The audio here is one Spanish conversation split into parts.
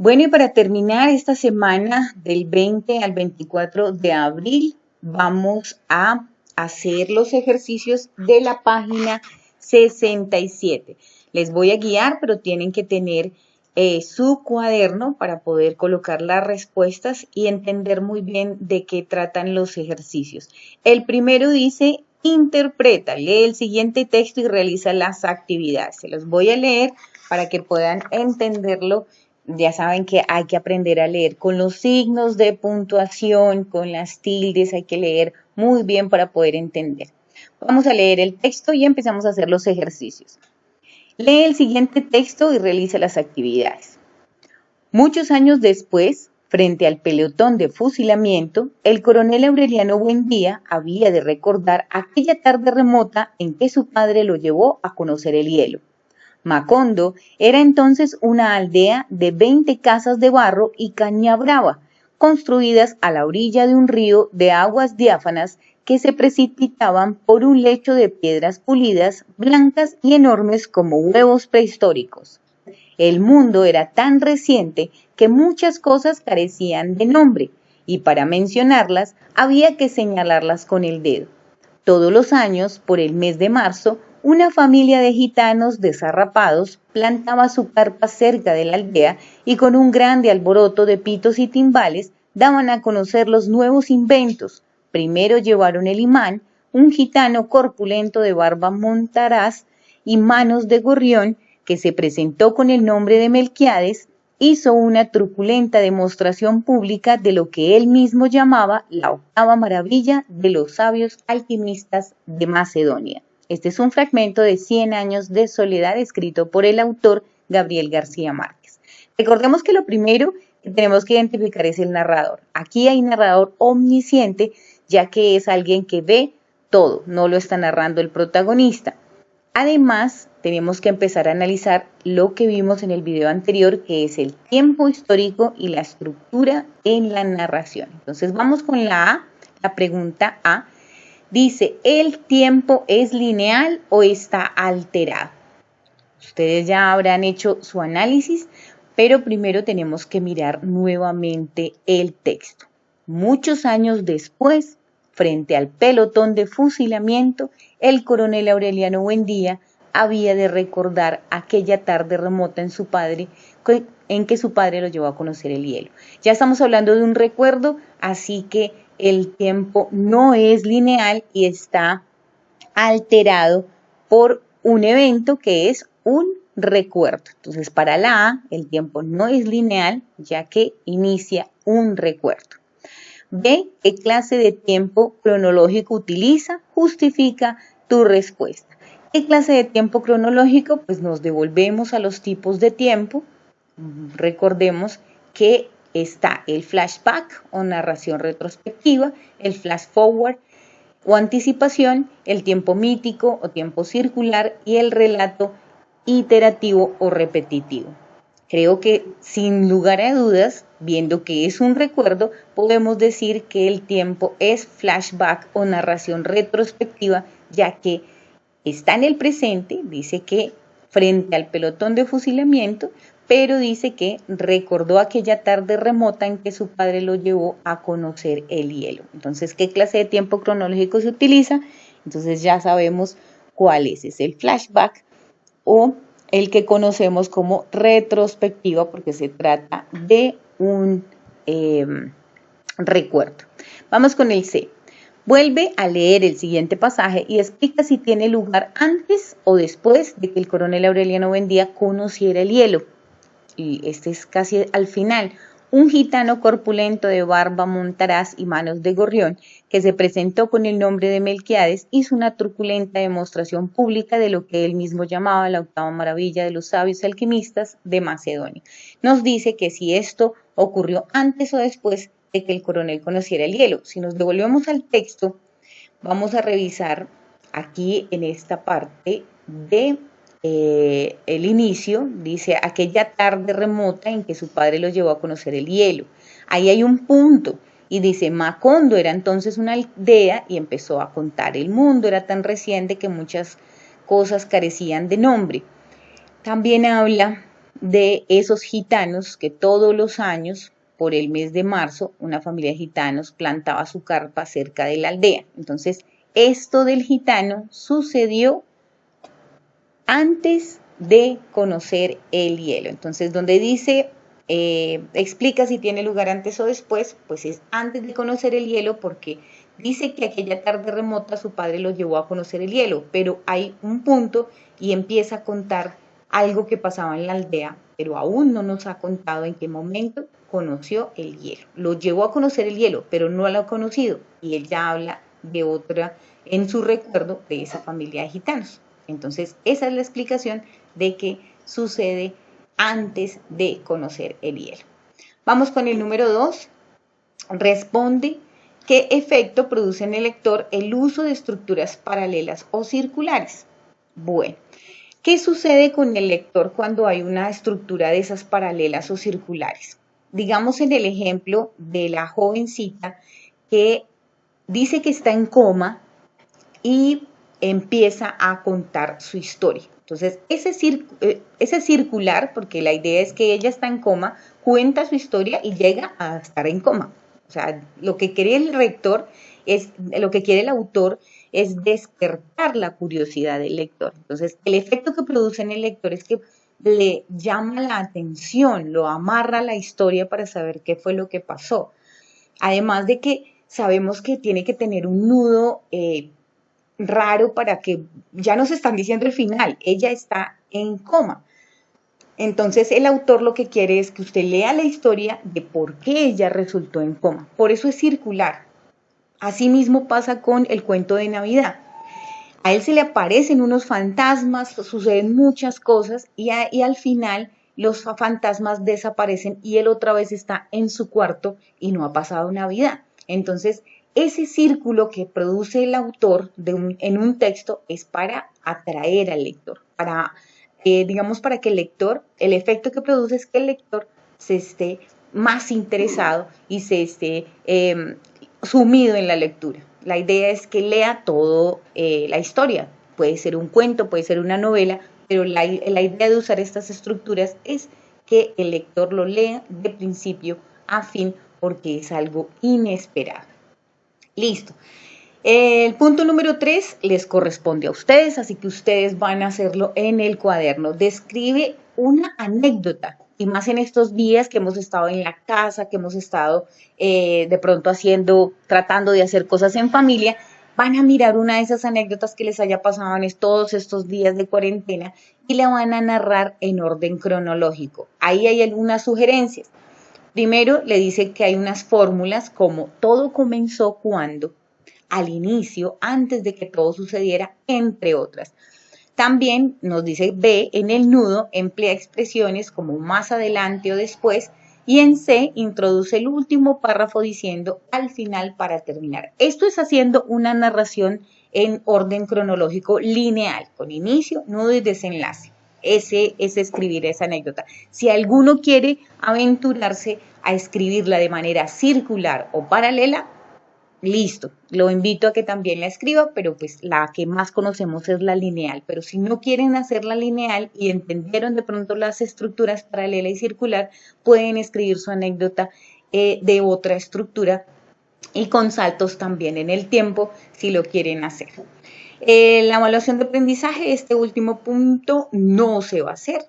Bueno, y para terminar esta semana del 20 al 24 de abril, vamos a hacer los ejercicios de la página 67. Les voy a guiar, pero tienen que tener su cuaderno para poder colocar las respuestas y entender muy bien de qué tratan los ejercicios. El primero dice, interpreta, lee el siguiente texto y realiza las actividades. Se los voy a leer para que puedan entenderlo. Ya saben que hay que aprender a leer con los signos de puntuación, con las tildes, hay que leer muy bien para poder entender. Vamos a leer el texto y empezamos a hacer los ejercicios. Lee el siguiente texto y realiza las actividades. Muchos años después, frente al pelotón de fusilamiento, el coronel Aureliano Buendía había de recordar aquella tarde remota en que su padre lo llevó a conocer el hielo. Macondo era entonces una aldea de 20 casas de barro y caña brava, construidas a la orilla de un río de aguas diáfanas que se precipitaban por un lecho de piedras pulidas, blancas y enormes como huevos prehistóricos. El mundo era tan reciente que muchas cosas carecían de nombre, y para mencionarlas había que señalarlas con el dedo. Todos los años, por el mes de marzo, una familia de gitanos desarrapados plantaba su carpa cerca de la aldea y con un grande alboroto de pitos y timbales daban a conocer los nuevos inventos. Primero llevaron el imán, un gitano corpulento de barba montaraz y manos de gorrión que se presentó con el nombre de Melquiades, hizo una truculenta demostración pública de lo que él mismo llamaba la octava maravilla de los sabios alquimistas de Macedonia. Este es un fragmento de 100 años de soledad escrito por el autor Gabriel García Márquez. Recordemos que lo primero que tenemos que identificar es el narrador. Aquí hay narrador omnisciente, ya que es alguien que ve todo, no lo está narrando el protagonista. Además, tenemos que empezar a analizar lo que vimos en el video anterior, que es el tiempo histórico y la estructura en la narración. Entonces, vamos con la pregunta A. Dice, ¿el tiempo es lineal o está alterado? Ustedes ya habrán hecho su análisis, pero primero tenemos que mirar nuevamente el texto. Muchos años después, frente al pelotón de fusilamiento, el coronel Aureliano Buendía había de recordar aquella tarde remota en que su padre lo llevó a conocer el hielo. Ya estamos hablando de un recuerdo, así que el tiempo no es lineal y está alterado por un evento que es un recuerdo. Entonces, para la A, el tiempo no es lineal, ya que inicia un recuerdo. B, ¿qué clase de tiempo cronológico utiliza? Justifica tu respuesta. ¿Qué clase de tiempo cronológico? Pues nos devolvemos a los tipos de tiempo. Recordemos que está el flashback o narración retrospectiva, el flash forward o anticipación, el tiempo mítico o tiempo circular y el relato iterativo o repetitivo. Creo que sin lugar a dudas, viendo que es un recuerdo, podemos decir que el tiempo es flashback o narración retrospectiva, ya que está en el presente, dice que frente al pelotón de fusilamiento, pero dice que recordó aquella tarde remota en que su padre lo llevó a conocer el hielo. Entonces, ¿qué clase de tiempo cronológico se utiliza? Entonces ya sabemos cuál es el flashback o el que conocemos como retrospectiva, porque se trata de un recuerdo. Vamos con el C. Vuelve a leer el siguiente pasaje y explica si tiene lugar antes o después de que el coronel Aureliano Buendía conociera el hielo. Y este es casi al final. Un gitano corpulento de barba montaraz y manos de gorrión, que se presentó con el nombre de Melquiades, hizo una truculenta demostración pública de lo que él mismo llamaba la octava maravilla de los sabios alquimistas de Macedonia. Nos dice que si esto ocurrió antes o después de que el coronel conociera el hielo. Si nos devolvemos al texto, vamos a revisar aquí en esta parte de el inicio, dice aquella tarde remota en que su padre lo llevó a conocer el hielo. Ahí hay un punto y dice Macondo era entonces una aldea y empezó a contar el mundo, era tan reciente que muchas cosas carecían de nombre. También habla de esos gitanos que todos los años, por el mes de marzo, una familia de gitanos plantaba su carpa cerca de la aldea. Entonces, esto del gitano sucedió antes de conocer el hielo. Entonces, donde dice, explica si tiene lugar antes o después, pues es antes de conocer el hielo, porque dice que aquella tarde remota su padre lo llevó a conocer el hielo, pero hay un punto y empieza a contar algo que pasaba en la aldea, pero aún no nos ha contado en qué momento conoció el hielo. Lo llevó a conocer el hielo, pero no lo ha conocido, y él ya habla de otra, en su recuerdo, de esa familia de gitanos. Entonces, esa es la explicación de que sucede antes de conocer el hielo. Vamos con el número 2. Responde qué efecto produce en el lector el uso de estructuras paralelas o circulares. Bueno, ¿qué sucede con el lector cuando hay una estructura de esas paralelas o circulares? Digamos en el ejemplo de la jovencita que dice que está en coma y empieza a contar su historia. Entonces, ese circular, porque la idea es que ella está en coma, cuenta su historia y llega a estar en coma. O sea, lo que quiere el lector lo que quiere el autor es despertar la curiosidad del lector. Entonces, el efecto que produce en el lector es que le llama la atención, lo amarra a la historia para saber qué fue lo que pasó. Además de que sabemos que tiene que tener un nudo raro para que ya nos están diciendo el final, ella está en coma. Entonces el autor lo que quiere es que usted lea la historia de por qué ella resultó en coma. Por eso es circular. Asimismo pasa con el cuento de Navidad. A él se le aparecen unos fantasmas, suceden muchas cosas y al final los fantasmas desaparecen y él otra vez está en su cuarto y no ha pasado Navidad. Entonces, ese círculo que produce el autor en un texto es para atraer al lector, digamos, para que el efecto que produce es que el lector se esté más interesado y se esté sumido en la lectura. La idea es que lea todo la historia. Puede ser un cuento, puede ser una novela, pero la idea de usar estas estructuras es que el lector lo lea de principio a fin porque es algo inesperado. Listo. El punto número 3 les corresponde a ustedes, así que ustedes van a hacerlo en el cuaderno. Describe una anécdota, y más en estos días que hemos estado en la casa, que hemos estado de pronto tratando de hacer cosas en familia. Van a mirar una de esas anécdotas que les haya pasado en todos estos días de cuarentena y la van a narrar en orden cronológico. Ahí hay algunas sugerencias. Primero le dice que hay unas fórmulas como todo comenzó cuando, al inicio, antes de que todo sucediera, entre otras. También nos dice B, en el nudo emplea expresiones como más adelante o después, y en C introduce el último párrafo diciendo al final para terminar. Esto es haciendo una narración en orden cronológico lineal, con inicio, nudo y desenlace. Ese es escribir esa anécdota. Si alguno quiere aventurarse a escribirla de manera circular o paralela, listo, lo invito a que también la escriba, pero pues la que más conocemos es la lineal. Pero si no quieren hacer la lineal y entendieron de pronto las estructuras paralela y circular, pueden escribir su anécdota de otra estructura y con saltos también en el tiempo si lo quieren hacer. La evaluación de aprendizaje, este último punto no se va a hacer.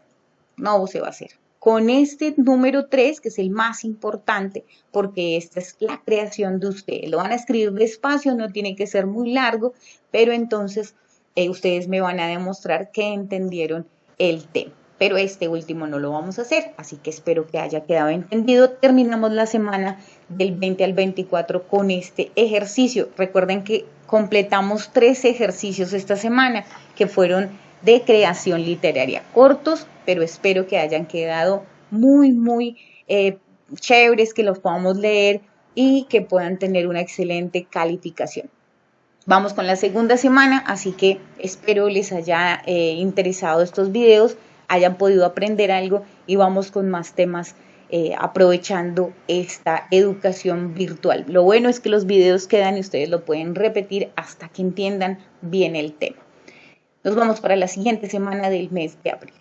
Con este número 3, que es el más importante, porque esta es la creación de ustedes. Lo van a escribir despacio, no tiene que ser muy largo, pero entonces ustedes me van a demostrar que entendieron el tema. Pero este último no lo vamos a hacer, así que espero que haya quedado entendido. Terminamos la semana del 20 al 24 con este ejercicio. Recuerden que completamos 3 ejercicios esta semana que fueron de creación literaria, cortos, pero espero que hayan quedado muy chéveres, que los podamos leer y que puedan tener una excelente calificación. Vamos con la segunda semana, así que espero les haya interesado estos videos, hayan podido aprender algo y vamos con más temas aprovechando esta educación virtual. Lo bueno es que los videos quedan y ustedes lo pueden repetir hasta que entiendan bien el tema. Nos vamos para la siguiente semana del mes de abril.